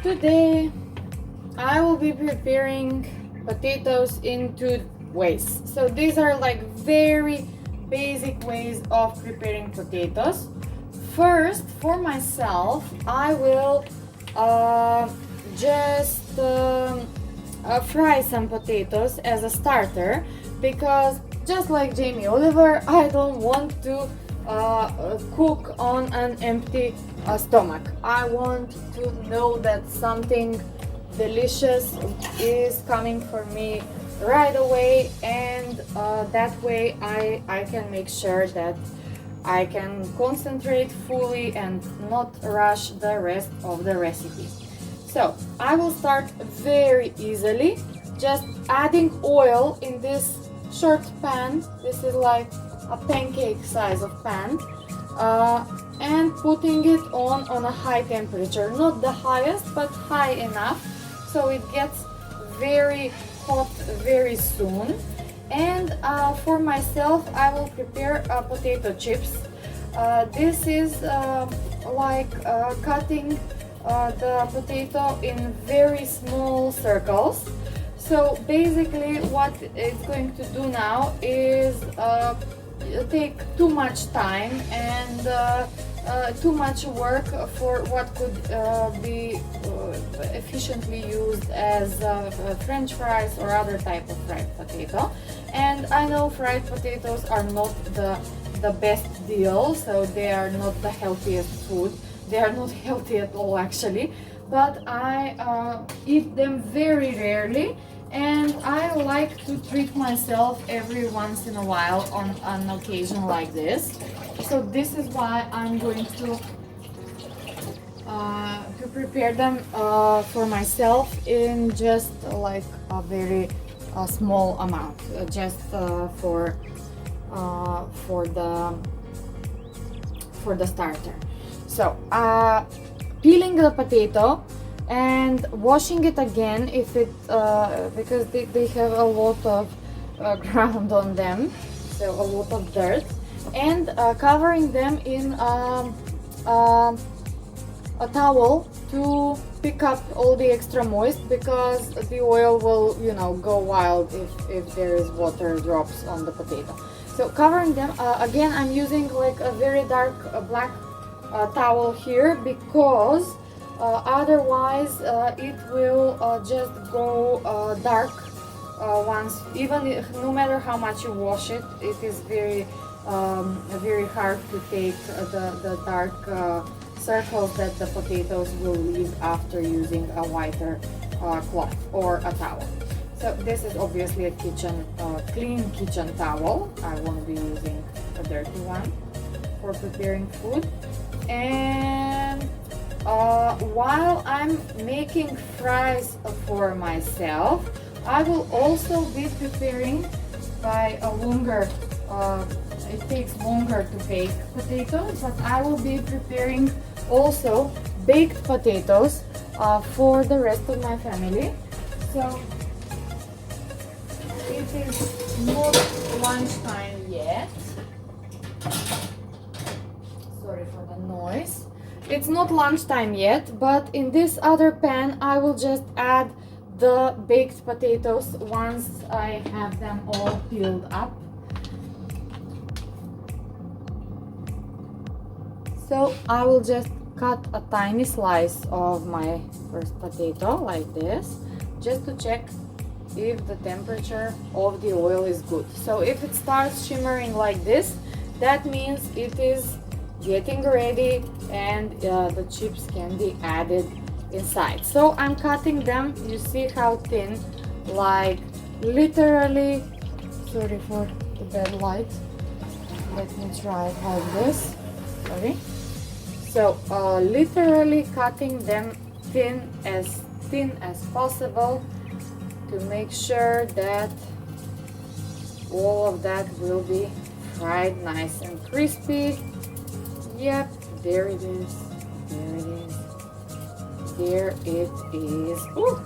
Today I will be preparing potatoes in two ways. So these are like very basic ways of preparing potatoes. First, for myself, I will just fry some potatoes as a starter, because just like Jamie Oliver, I don't want to cook on an empty stomach. I want to know that something delicious is coming for me right away, and that way I can make sure that I can concentrate fully and not rush the rest of the recipe. So I will start very easily, just adding oil in this short pan. This is like a pancake size of pan, and putting it on a high temperature, not the highest but high enough so it gets very hot very soon. And for myself, I will prepare potato chips. This is like cutting the potato in very small circles. So basically what it's going to do now is take too much time and too much work for what could be efficiently used as French fries or other type of fried potato. And I know fried potatoes are not the best deal, so they are not the healthiest food. They are not healthy at all actually, but I eat them very rarely, and I like to treat myself every once in a while on an occasion like this. So this is why I'm going to prepare them for myself in just like a very small amount, just for the starter. So peeling the potato and washing it again if it because they have a lot of ground on them, so a lot of dirt, and covering them in a towel to pick up all the extra moist, because the oil will, you know, go wild if there is water drops on the potato. So covering them again, I'm using like a very dark black towel here, because otherwise it will just go dark once, even if, no matter how much you wash it, it is very very hard to take the dark circles that the potatoes will leave after using a whiter cloth or a towel. So this is obviously a clean kitchen towel. I won't be using a dirty one for preparing food. And while I'm making fries for myself, I will also be preparing by a longer, it takes longer to bake potatoes, but I will be preparing also baked potatoes for the rest of my family. So it is not lunchtime yet. Sorry for the noise. It's not lunchtime yet, but in this other pan I will just add the baked potatoes once I have them all peeled up. So I will just cut a tiny slice of my first potato like this, just to check if the temperature of the oil is good. So if it starts shimmering like this, that means it is getting ready and the chips can be added inside. So I'm cutting them, you see how thin, like literally, sorry for the bad light, let me try it like this, sorry. So literally cutting them thin as possible to make sure that all of that will be fried nice and crispy. Yep, there it is, there it is, there it is. Ooh.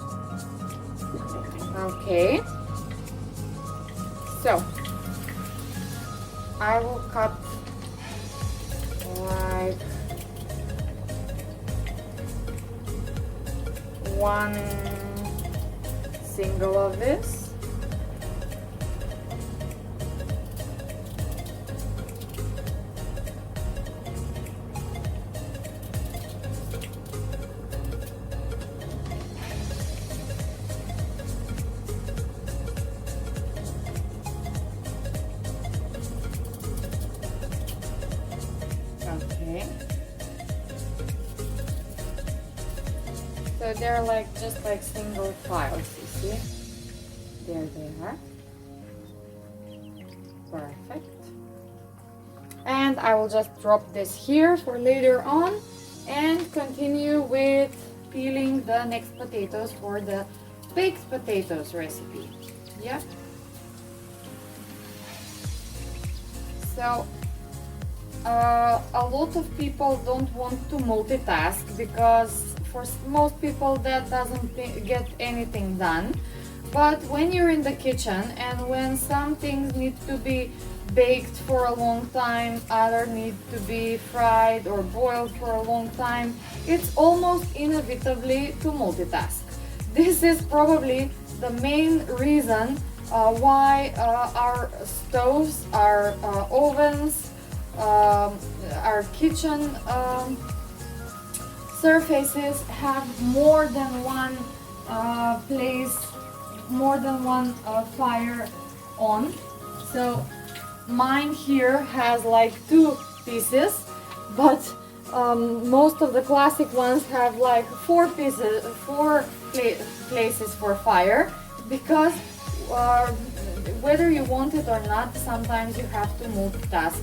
Okay, so I will cut like one single of this. Okay. So they're like just like single files, you see? There they are. Perfect. And I will just drop this here for later on and continue with peeling the next potatoes for the baked potatoes recipe. Yeah. So a lot of people don't want to multitask because for most people that doesn't get anything done. But when you're in the kitchen and when some things need to be baked for a long time, other need to be fried or boiled for a long time, it's almost inevitably to multitask. This is probably the main reason why our stoves, our ovens, our kitchen surfaces have more than one place, more than one fire on. So mine here has like 2 pieces, but most of the classic ones have like 4 pieces, 4 places for fire, because whether you want it or not, sometimes you have to multitask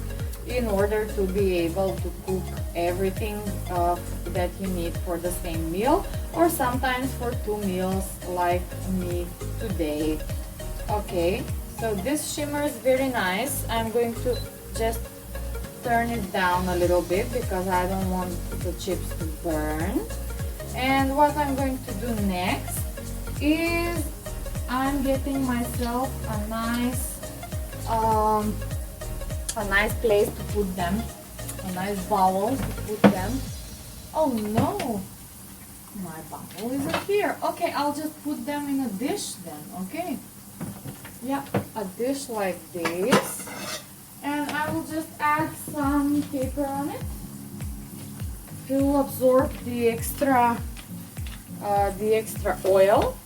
in order to be able to cook everything that you need for the same meal, or sometimes for 2 meals like me today. Okay, so this shimmers very nice. I'm going to just turn it down a little bit because I don't want the chips to burn. And what I'm going to do next is I'm getting myself a nice place to put them, a nice bowl to put them. Oh no, my bowl isn't here. Okay, I'll just put them in a dish then. Okay, yeah, a dish like this, and I will just add some paper on it to absorb the extra oil,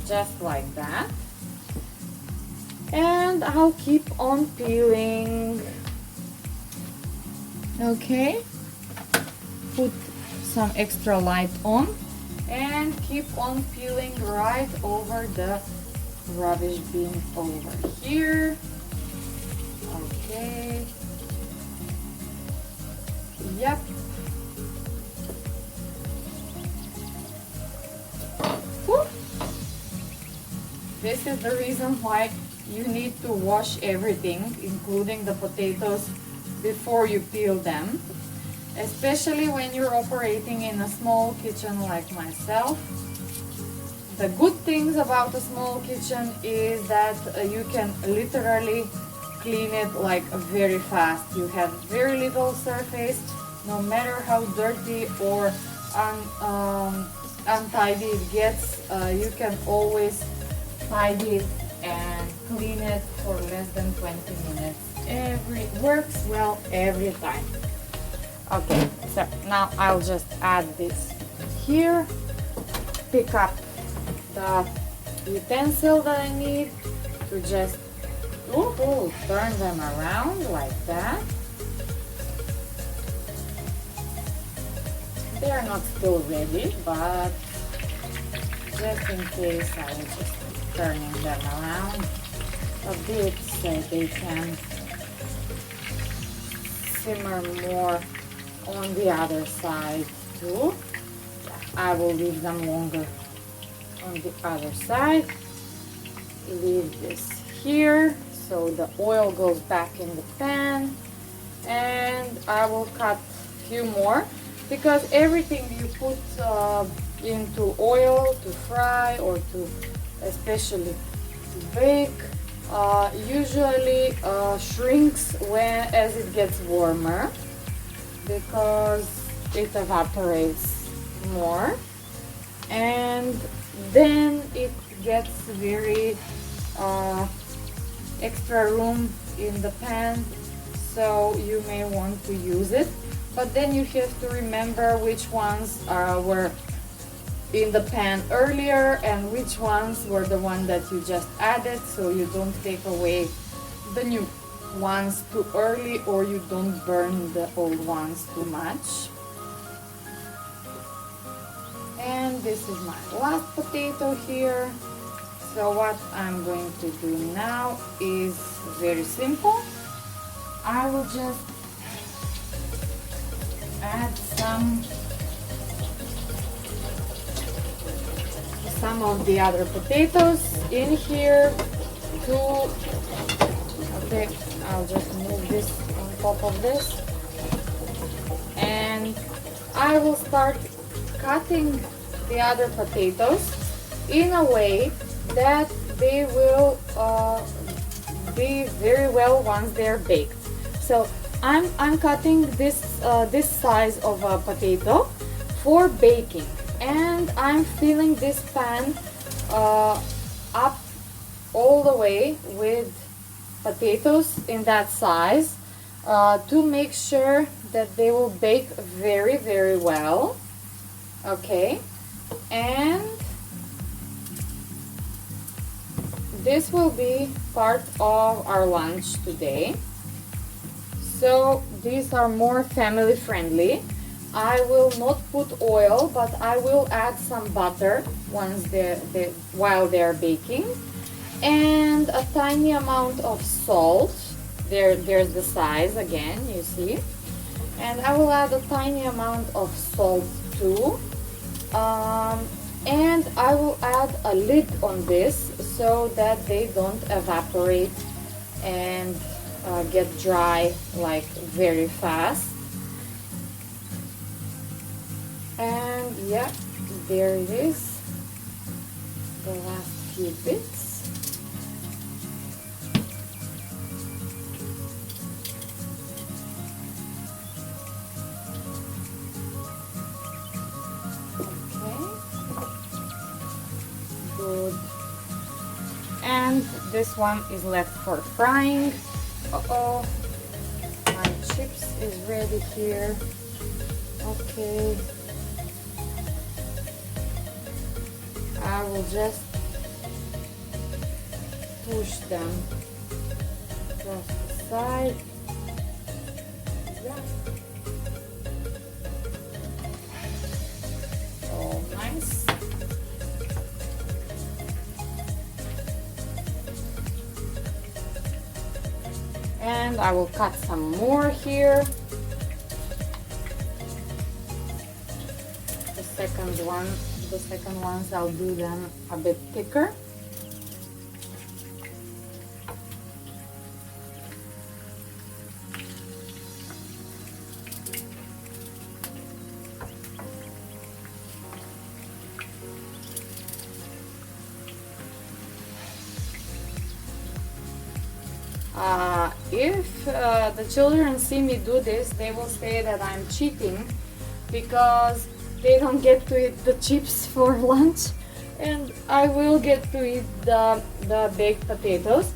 just like that. And I'll keep on peeling. Okay, put some extra light on and keep on peeling right over the rubbish bin over here. Okay, yep. Whew. This is the reason why you need to wash everything, including the potatoes, before you peel them, especially when you're operating in a small kitchen like myself. The good things about a small kitchen is that you can literally clean it like very fast. You have very little surface, no matter how dirty or untidy it gets, you can always tidy it and clean it for less than 20 minutes. Works well every time. Okay, so now I'll just add this here, pick up the utensil that I need to just turn them around like that. They are not still ready, but just in case I will just keep turning them around a bit so they can simmer more on the other side too. I will leave them longer on the other side. Leave this here so the oil goes back in the pan, and I will cut a few more because everything you put into oil to fry or to especially to bake usually shrinks as it gets warmer because it evaporates more. and then it gets very extra room in the pan, so you may want to use it, but then you have to remember which ones were in the pan earlier and which ones were the one that you just added, so you don't take away the new ones too early or you don't burn the old ones too much. And this is my last potato here. So what I'm going to do now is very simple. I will just add some of the other potatoes in here to, okay, I'll just move this on top of this, and I will start cutting the other potatoes in a way that they will be very well once they're baked. So I'm cutting this this size of a potato for baking, and I'm filling this pan up all the way with potatoes in that size to make sure that they will bake very, very well. Okay, and this will be part of our lunch today. So these are more family friendly. I will not put oil, but I will add some butter once while they're baking, and a tiny amount of salt. There's the size again, you see. And I will add a tiny amount of salt too. And I will add a lid on this so that they don't evaporate and get dry like very fast. And yeah, there it is, the last few bits. Good. And this one is left for frying. Uh-oh, my chips is ready here. Okay, I will just push them across the side. Yeah. Oh, nice. And I will cut some more here. The second ones I'll do them a bit thicker. If the children see me do this, they will say that I'm cheating because they don't get to eat the chips for lunch, and I will get to eat the baked potatoes.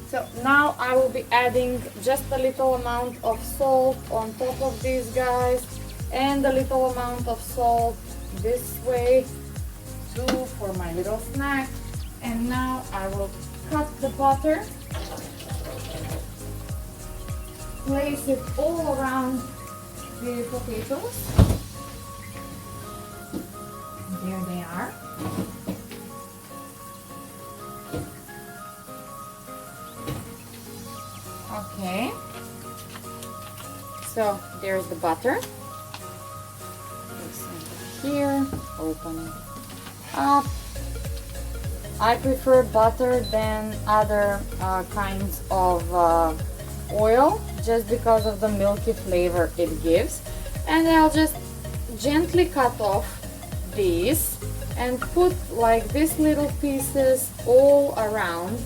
So now I will be adding just a little amount of salt on top of these guys, and a little amount of salt this way too for my little snack. And now I will cut the butter, place it all around the potatoes. There they are. Okay, so there's the butter. Here, open it up. I prefer butter than other kinds of oil, just because of the milky flavor it gives. And I'll just gently cut off these and put like these little pieces all around,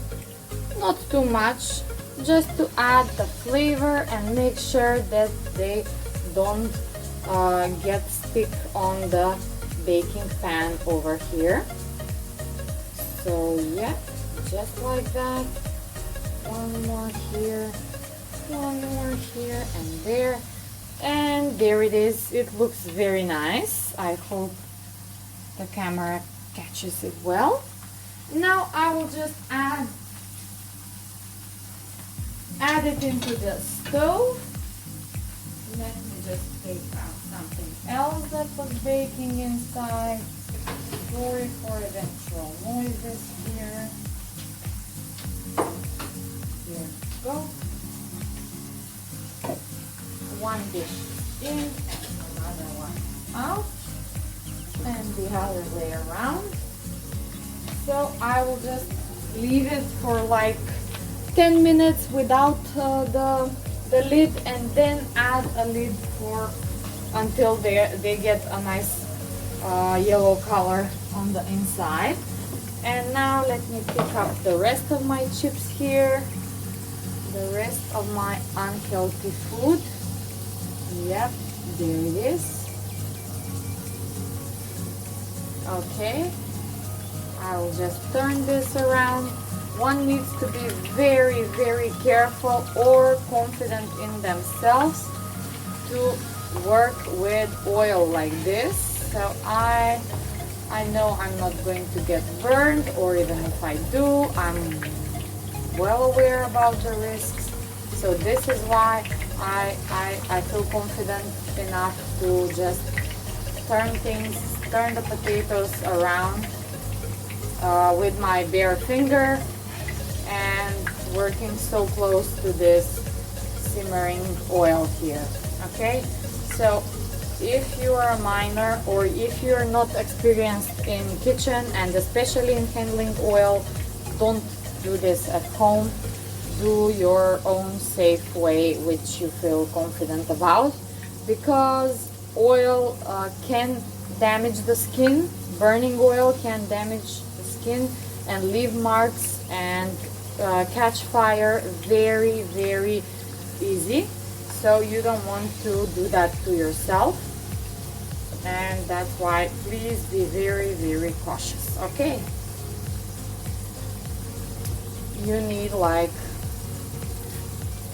not too much, just to add the flavor and make sure that they don't get stick on the baking pan over here. So yeah, just like that. One more here, one more here, and there. And there it is. It looks very nice. I hope the camera catches it well. Now I will just add it into the stove. Let me just take out something else that was baking inside. Sorry for eventual noises here. Here we go. One dish in and another one out, and the other way around. So I will just leave it for like 10 minutes without the lid, and then add a lid for until they get a nice yellow color on the inside. And now let me pick up the rest of my chips here, the rest of my unhealthy food. Yep, there it is. Okay, I will just turn this around. One needs to be very, very careful or confident in themselves to work with oil like this. So I know I'm not going to get burned, or even if I do, I'm well aware about the risks. So this is why I feel confident enough to just turn the potatoes around with my bare finger, and working so close to this simmering oil here. Okay, so if you are a minor, or if you're not experienced in kitchen and especially in handling oil, don't do this at home. Do your own safe way which you feel confident about, because oil can damage the skin. Burning oil can damage the skin and leave marks and catch fire very, very easy. So you don't want to do that to yourself, and that's why please be very, very cautious. Okay, you need like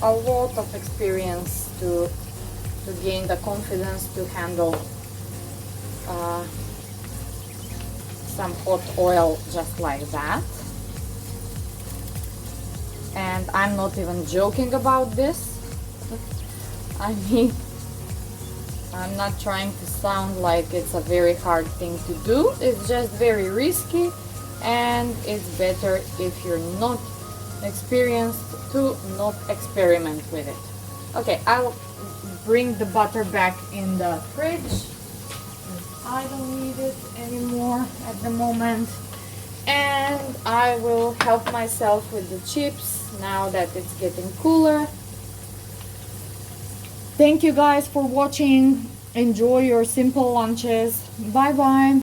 a lot of experience to gain the confidence to handle some hot oil just like that. And I'm not even joking about this. I mean, I'm not trying to sound like it's a very hard thing to do. It's just very risky, and it's better if you're not experienced to not experiment with it. Okay, I'll bring the butter back in the fridge. I don't need it anymore at the moment, and I will help myself with the chips now that it's getting cooler. Thank you guys for watching. Enjoy your simple lunches. Bye bye.